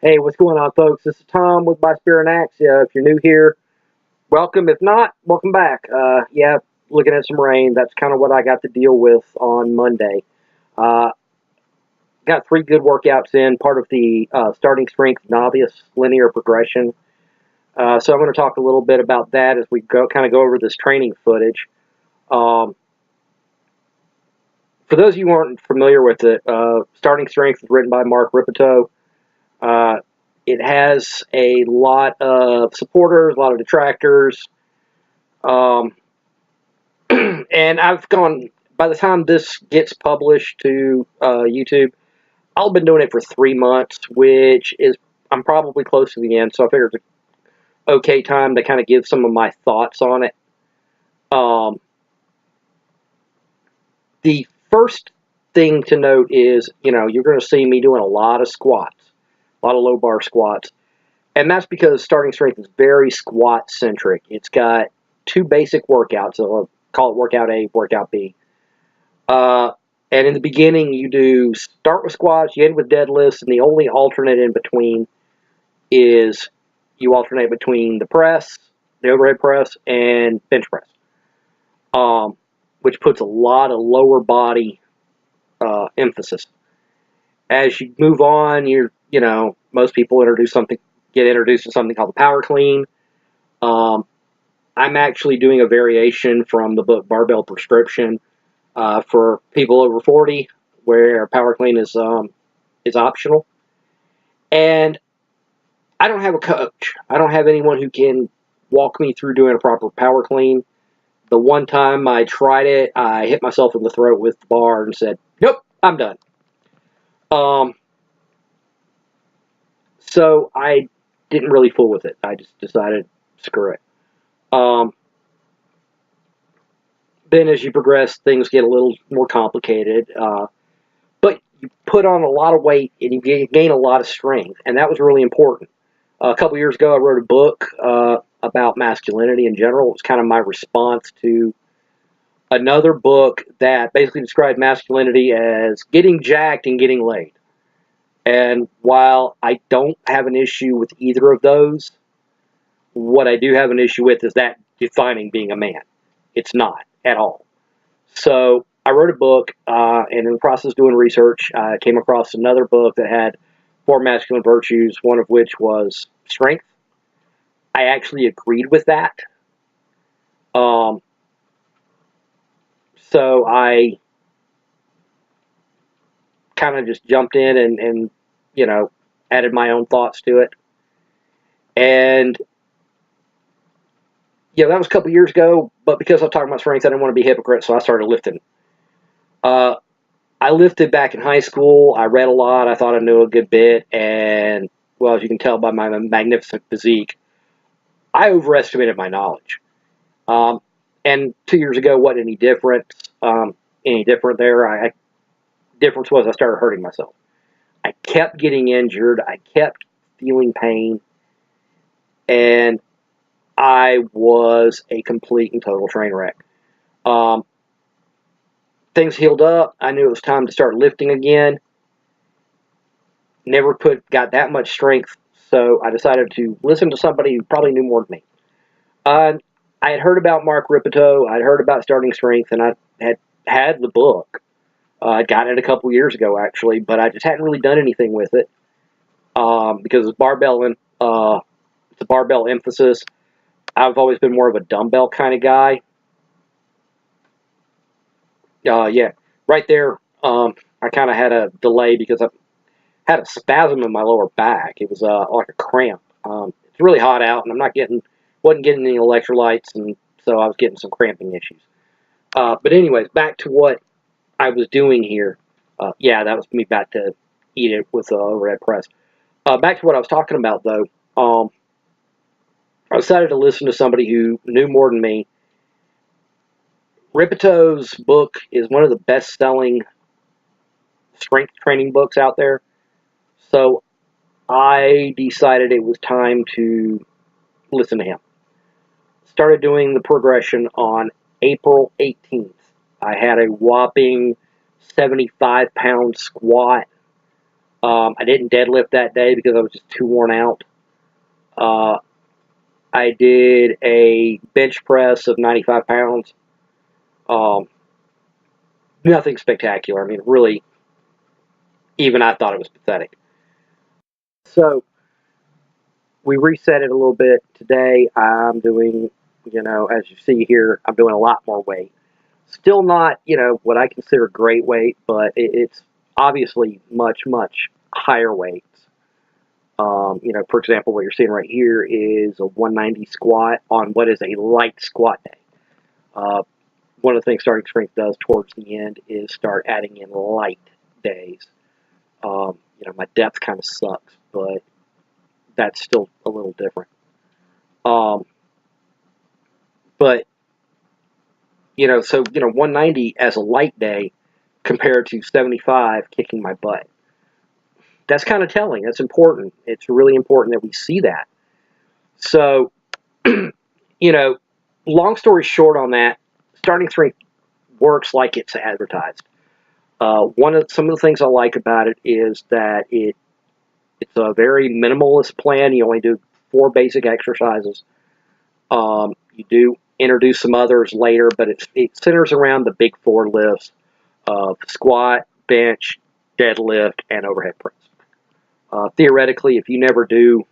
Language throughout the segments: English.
Hey, what's going on, folks? This is Tom with My Spirit and Axe. If you're new here, welcome. If not, welcome back. Looking at some rain. That's kind of what I got to deal with on Monday. Uh, got 3 good workouts in, part of the Starting Strength Novice Linear Progression. So I'm going to talk a little bit about that as we go over this training footage. Um, for those of you who aren't familiar with it, Starting Strength is written by Mark Rippetoe. Uh, it has a lot of supporters, a lot of detractors, um, and I've gone. By the time this gets published to YouTube, I've been doing it for 3 months, which is I'm probably close to the end. So I figured it's an okay time to kind of give some of my thoughts on it. Um, the first thing to note is, you're going to see me doing a lot of squats, a lot of low bar squats. And that's because Starting Strength is very squat centric. It's got 2 basic workouts. So I'll call it workout A, workout B. And in the beginning, you do start with squats, you end with deadlifts, and the only alternate in between is you alternate between the press, the overhead press, and bench press, which puts a lot of lower body emphasis. As you move on, most people get introduced to something called the power clean. I'm actually doing a variation from the book Barbell Prescription for people over 40, where power clean is optional. And I don't have a coach. I don't have anyone who can walk me through doing a proper power clean. The one time I tried it, I hit myself in the throat with the bar and said, "Nope, I'm done." Um, so I didn't really fool with it. I just decided, screw it. Um, then as you progress, things get a little more complicated. But you put on a lot of weight and you gain a lot of strength, and that was really important. A couple years ago, I wrote a book about masculinity in general. It was kind of my response to another book that basically described masculinity as getting jacked and getting laid. And while I don't have an issue with either of those, what I do have an issue with is that defining being a man. It's not at all. So I wrote a book, and in the process of doing research, I came across another book that had 4 masculine virtues, one of which was strength. I actually agreed with that. Um, so I kind of just jumped in and added my own thoughts to it. And that was a couple years ago, but because I was talking about strength, I didn't want to be a hypocrite, so I started lifting. Uh, I lifted back in high school. I read a lot. I thought I knew a good bit. And, well, as you can tell by my magnificent physique, I overestimated my knowledge. Um, and 2 years ago wasn't any different. Any different there. Difference was I started hurting myself. I kept getting injured. I kept feeling pain. And I was a complete and total train wreck. Um, things healed up. I knew it was time to start lifting again. Never got that much strength, so I decided to listen to somebody who probably knew more than me. Uh, I had heard about Mark Rippetoe. I'd heard about Starting Strength, and I had the book. I got it a couple years ago, actually, but I just hadn't really done anything with it because it's it's a barbell emphasis. I've always been more of a dumbbell kind of guy. Yeah, right there. I kind of had a delay because I had a spasm in my lower back. It was like a cramp. It's really hot out, and wasn't getting any electrolytes, and so I was getting some cramping issues. But anyways, back to what I was doing here. Yeah, that was me back to eat it with the overhead press. Back to what I was talking about, though. I decided to listen to somebody who knew more than me. Rippetoe's book is one of the best-selling strength training books out there. So I decided it was time to listen to him. Started doing the progression on April 18th. I had a whopping 75-pound squat. I didn't deadlift that day because I was just too worn out. I did a bench press of 95 pounds. Um, Nothing spectacular. I mean, really, even I thought it was pathetic. So we reset it a little bit. Today I'm doing, as you see here, I'm doing a lot more weight. Still not, what I consider great weight, but it's obviously much, much higher weights. For example, what you're seeing right here is a 190 squat on what is a light squat day. Uh, One of the things Starting Strength does towards the end is start adding in light days. My depth kind of sucks, but that's still a little different. Um, but 190 as a light day compared to 75 kicking my butt. That's kind of telling. That's important. It's really important that we see that. So, long story short on that, Starting Strength works like it's advertised. Some of the things I like about it is that it's a very minimalist plan. You only do 4 basic exercises. You do introduce some others later, but it centers around the big 4 lifts of squat, bench, deadlift, and overhead press. Theoretically, if you never do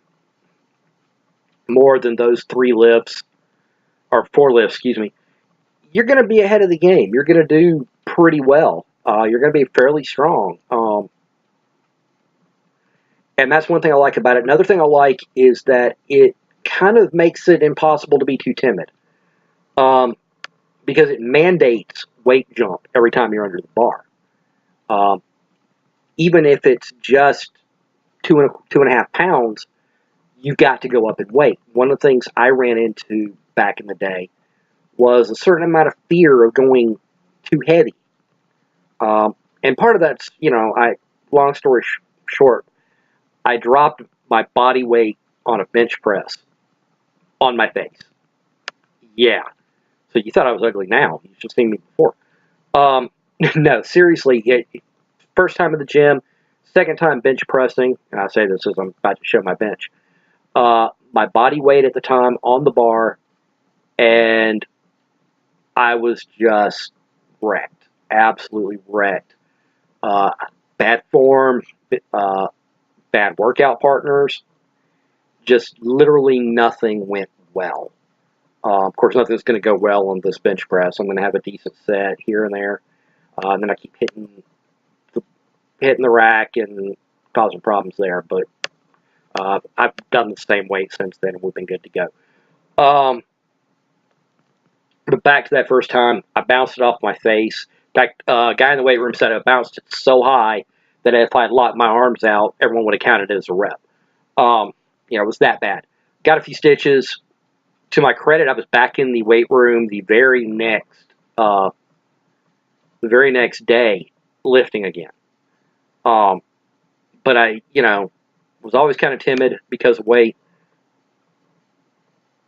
more than those 3 lifts, or 4 lifts, excuse me, you're going to be ahead of the game. You're going to do pretty well. You're going to be fairly strong. And that's one thing I like about it. Another thing I like is that it kind of makes it impossible to be too timid. Because it mandates weight jump every time you're under the bar. Even if it's just 2.5 pounds, you've got to go up in weight. One of the things I ran into back in the day was a certain amount of fear of going too heavy. And part of that's, long story short, I dropped my body weight on a bench press on my face. Yeah. So you thought I was ugly now. You should have seen me before. No, seriously, first time at the gym, second time bench pressing, and I say this as I'm about to show my bench. My body weight at the time on the bar, and I was just wrecked, absolutely wrecked. Bad form, bad workout partners, just literally nothing went well. Of course, nothing's going to go well on this bench press. I'm going to have a decent set here and there, and then I keep hitting the rack and causing problems there. But I've done the same weight since then, and we've been good to go. But back to that first time, I bounced it off my face. In fact, a guy in the weight room said I bounced it so high that if I had locked my arms out, everyone would have counted it as a rep. It was that bad. Got a few stitches. To my credit, I was back in the weight room the very next day, lifting again. But I, was always kind of timid because of weight.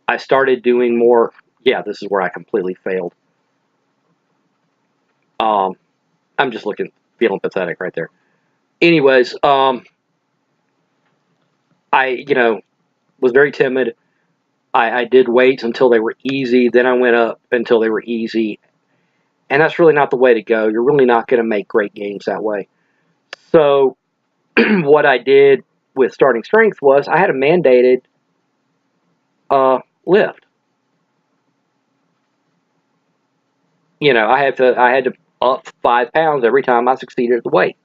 I started doing more. Yeah, this is where I completely failed. I'm just feeling pathetic right there. Anyways, I, was very timid. I did weights until they were easy. Then I went up until they were easy. And that's really not the way to go. You're really not going to make great gains that way. So what I did with Starting Strength was I had a mandated lift. I had to up 5 pounds every time I succeeded at the weight.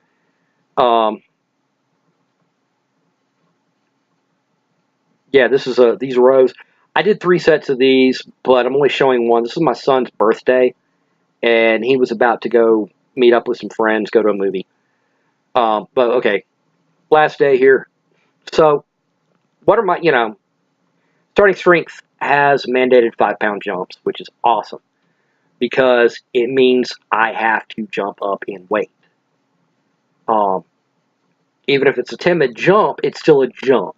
Yeah, this is these rows. I did 3 sets of these, but I'm only showing one. This is my son's birthday, and he was about to go meet up with some friends, go to a movie. But okay, last day here. So, what are my, Starting Strength has mandated 5-pound jumps, which is awesome because it means I have to jump up in weight. Even if it's a timid jump, it's still a jump.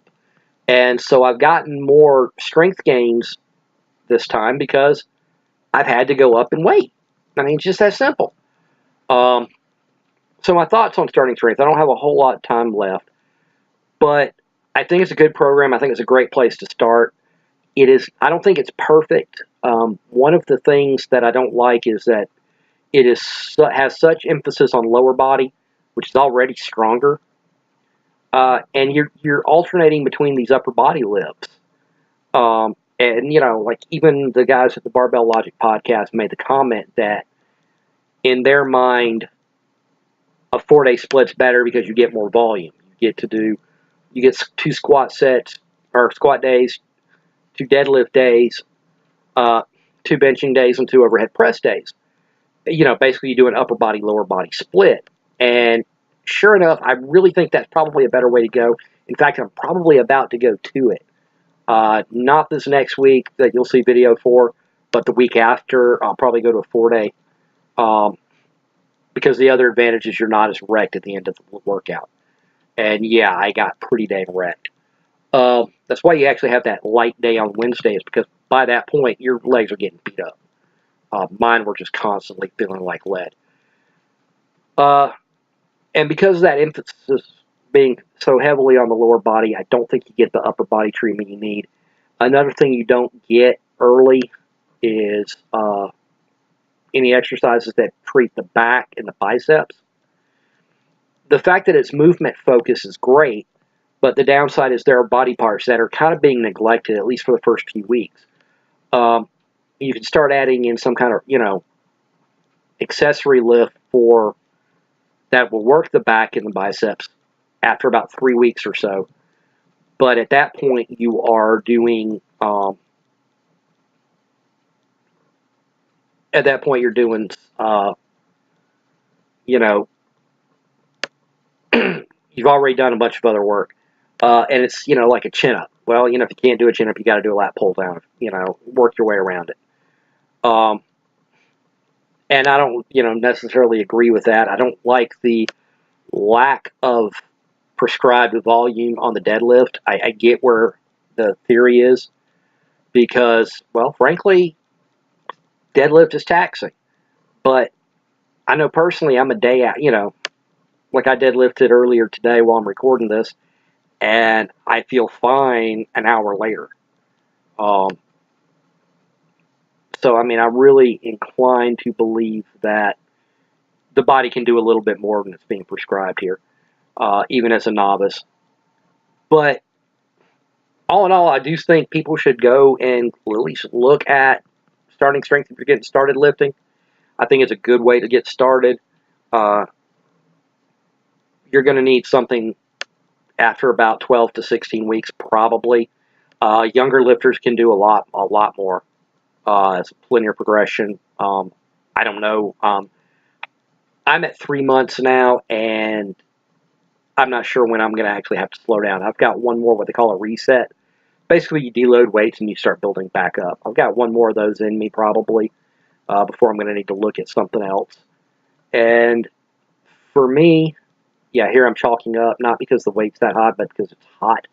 And so I've gotten more strength gains this time because I've had to go up in weight. I mean, it's just that simple. So my thoughts on Starting Strength, I don't have a whole lot of time left, but I think it's a good program. I think it's a great place to start. It is. I don't think it's perfect. One of the things that I don't like is that it has such emphasis on lower body, which is already stronger, and you're alternating between these upper body lifts. And like even the guys at the Barbell Logic podcast made the comment that in their mind, a 4-day split's better because you get more volume. You get 2 squat sets or squat days, 2 deadlift days, 2 benching days, and 2 overhead press days. Basically you do an upper body, lower body split. And sure enough, I really think that's probably a better way to go. In fact, I'm probably about to go to it. Not this next week that you'll see video for, but the week after, I'll probably go to a 4-day. Because the other advantage is you're not as wrecked at the end of the workout. And yeah, I got pretty dang wrecked. That's why you actually have that light day on Wednesdays, because by that point, your legs are getting beat up. Mine were just constantly feeling like lead. And because of that emphasis being so heavily on the lower body, I don't think you get the upper body treatment you need. Another thing you don't get early is any exercises that treat the back and the biceps. The fact that it's movement focus is great, but the downside is there are body parts that are kind of being neglected, at least for the first few weeks. You can start adding in some kind of, accessory lift that will work the back and the biceps after about 3 weeks or so. But at that point, you are doing, you've already done a bunch of other work. And it's, like a chin-up. Well, if you can't do a chin-up, you got to do a lat pull-down. Work your way around it. And I don't, necessarily agree with that. I don't like the lack of prescribed volume on the deadlift. I get where the theory is because, well, frankly, deadlift is taxing. But I know personally I'm a day out, like I deadlifted earlier today while I'm recording this, and I feel fine an hour later. So, I'm really inclined to believe that the body can do a little bit more than it's being prescribed here, even as a novice. But all in all, I do think people should go and at least look at Starting Strength if you're getting started lifting. I think it's a good way to get started. You're going to need something after about 12 to 16 weeks, probably. Younger lifters can do a lot more. It's a linear progression. I don't know. I'm at 3 months now, and I'm not sure when I'm going to actually have to slow down. I've got one more, what they call a reset. Basically, you deload weights and you start building back up. I've got one more of those in me probably before I'm going to need to look at something else. And for me, yeah, here I'm chalking up, not because the weight's that hot, but because it's hot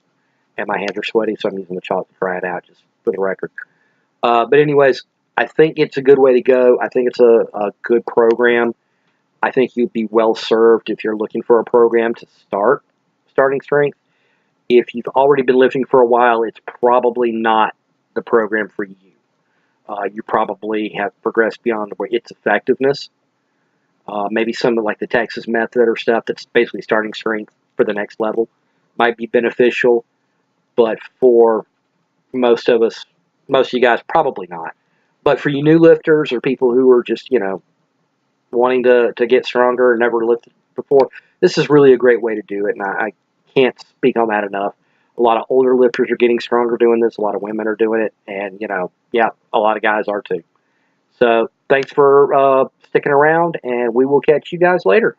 and my hands are sweaty, so I'm using the chalk to dry it out, just for the record. But anyways, I think it's a good way to go. I think it's a good program. I think you'd be well served if you're looking for a program to start Starting Strength. If you've already been lifting for a while, it's probably not the program for you. You probably have progressed beyond its effectiveness. Maybe something like the Texas method or stuff that's basically Starting Strength for the next level might be beneficial, but for most of you guys, probably not. But for you new lifters or people who are just, wanting to get stronger and never lifted before, this is really a great way to do it, and I can't speak on that enough. A lot of older lifters are getting stronger doing this. A lot of women are doing it, and, yeah, a lot of guys are too. So thanks for sticking around, and we will catch you guys later.